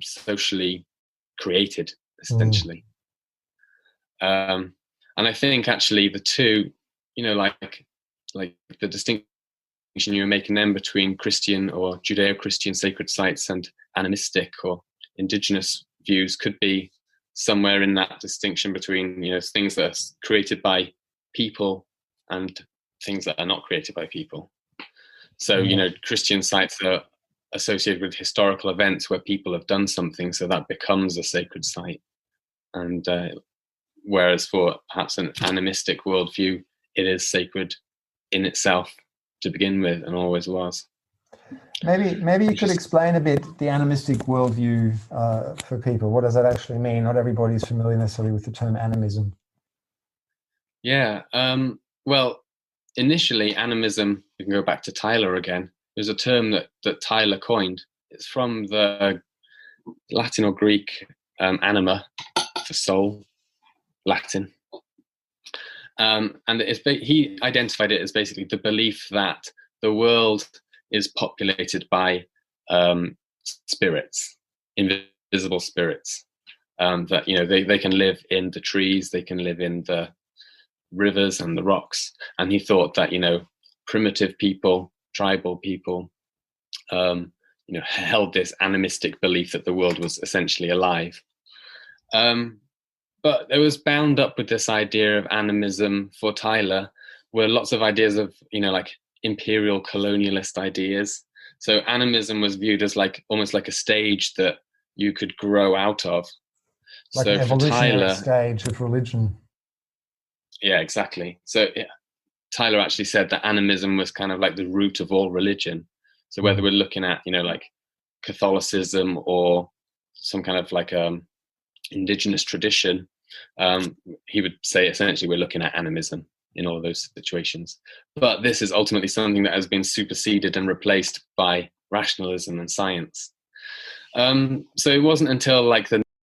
socially created, essentially. And I think actually the two, like the distinction you were making then between Christian or Judeo-Christian sacred sites and animistic or indigenous views could be somewhere in that distinction between, things that are created by people and things that are not created by people. So, Christian sites are associated with historical events where people have done something, so that becomes a sacred site. And whereas for perhaps an animistic worldview, it is sacred in itself to begin with and always was. Maybe you could explain a bit the animistic worldview for people. What does that actually mean? Not everybody's familiar necessarily with the term animism. Yeah. Well, initially, animism, you can go back to Tyler again. There's a term that Tyler coined. It's from the Latin or Greek anima, for soul, Latin. And he identified it as basically the belief that the world is populated by spirits, invisible spirits, that they can live in the trees, they can live in the rivers and the rocks. And he thought that primitive people, tribal people, held this animistic belief that the world was essentially alive. But it was bound up with this idea of animism for Tyler were lots of ideas of, like imperial colonialist ideas. So animism was viewed as almost like a stage that you could grow out of. Like so an evolutionary stage of religion. Yeah, exactly. So Tyler actually said that animism was kind of like the root of all religion. So whether we're looking at, like Catholicism or some kind of like indigenous tradition, he would say essentially we're looking at animism in all of those situations. But this is ultimately something that has been superseded and replaced by rationalism and science. So it wasn't until like the